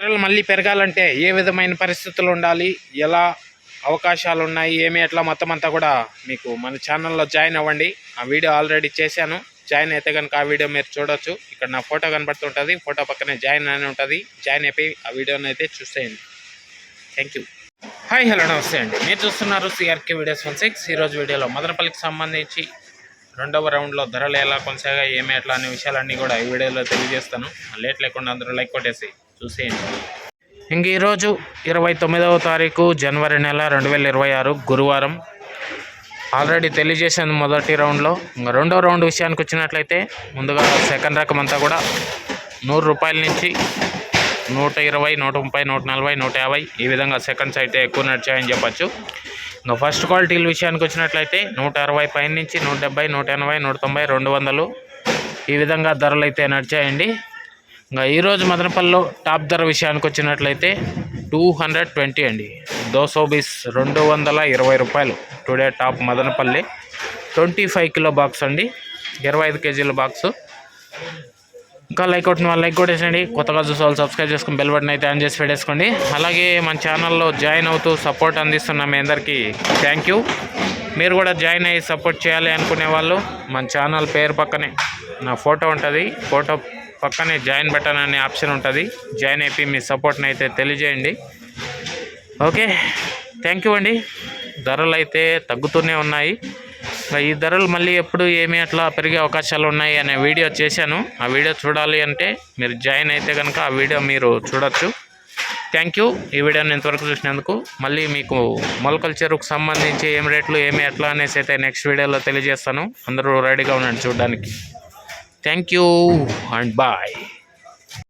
ధరలు మళ్ళీ పెరగాలంటే ఏ విధమైన పరిస్థితులు ఉండాలి, ఎలా అవకాశాలు ఉన్నాయి, ఏమి ఎట్లా మొత్తం అంతా కూడా మీకు మన ఛానల్లో జాయిన్ అవ్వండి. ఆ వీడియో ఆల్రెడీ చేశాను. జాయిన్ అయితే కనుక ఆ వీడియో మీరు చూడొచ్చు. ఇక్కడ నా ఫోటో కనబడుతుంటుంది, ఫోటో పక్కనే జాయిన్ అని ఉంటుంది. జాయిన్ అయిపోయి ఆ వీడియోని అయితే చూసేయండి. Thank you. హాయ్, హలో, నమస్తే అండి. మీరు చూస్తున్నారు సిఆర్కే వీడియోస్ 16. ఈరోజు వీడియోలో మదనపల్లికి సంబంధించి 2వ రౌండ్లో ధరలు ఎలా కొనసాగాయి, ఏమి ఎట్లా అనే విషయాలన్నీ కూడా ఈ వీడియోలో తెలియజేస్తాను. లేట్ లేకుండా అందరూ లైక్ కొట్టేసి చూసేయండి. ఇంక ఈరోజు 29వ తారీఖు జనవరి నెల 2026 గురువారం. ఆల్రెడీ తెలియజేసాను మొదటి రౌండ్లో. ఇంకా 2వ రౌండ్ విషయానికి వచ్చినట్లయితే ముందుగా సెకండ్ రకం అంతా కూడా 100 రూపాయల నుంచి 120, 130, 140, 150 ఈ విధంగా సెకండ్స్ అయితే ఎక్కువ నడిచాయని చెప్పచ్చు. ఇంకా ఫస్ట్ క్వాలిటీల విషయానికి వచ్చినట్లయితే 160 పైన నుంచి 170, 180, 190, 200 ఈ విధంగా ధరలు అయితే నడిచాయండి. ఇంకా ఈరోజు మదనపల్లిలో టాప్ ధర విషయానికి వచ్చినట్లయితే 220 అండి. 220 రూపాయలు today top Madanapalle. 25 kilo box అండి, 25 కేజీల బాక్సు. ఇంకా లైక్ కొట్టిన వాళ్ళు లైక్ కొట్టేసండి. కొత్తగా చూసే వాళ్ళు సబ్స్క్రైబ్ చేసుకుని బెల్ బటన్ అయితే ఆన్ చేసి పెట్టేసుకోండి. అలాగే మన ఛానల్లో జాయిన్ అవుతూ సపోర్ట్ అందిస్తున్న మీ అందరికీ థ్యాంక్ యూ. మీరు కూడా జాయిన్ అయ్యి సపోర్ట్ చేయాలి అనుకునే వాళ్ళు మన ఛానల్ పేరు పక్కనే నా ఫోటో ఉంటుంది, ఫోటో పక్కనే జాయిన్ బటన్ అనే ఆప్షన్ ఉంటుంది. జాయిన్ అయిపోయి మీ సపోర్ట్ని అయితే తెలియజేయండి. ఓకే, థ్యాంక్ యూ అండి. ధరలు అయితే తగ్గుతూనే ఉన్నాయి. ఈ ధరలు మళ్ళీ ఎప్పుడు ఏమి అట్లా పెరిగే అవకాశాలు ఉన్నాయి అనే వీడియో చేశాను. ఆ వీడియో చూడాలి అంటే మీరు జాయిన్ అయితే కనుక ఆ వీడియో మీరు చూడొచ్చు. Thank you. ఈ వీడియోని ఇంతవరకు చూసినందుకు. మళ్ళీ మీకు మొలకల చెరువుకు సంబంధించి ఏం రేట్లు ఏమి ఎట్లా అనేసి అయితే నెక్స్ట్ వీడియోలో తెలియజేస్తాను. అందరూ రెడీగా ఉండండి చూడడానికి. Thank you and bye.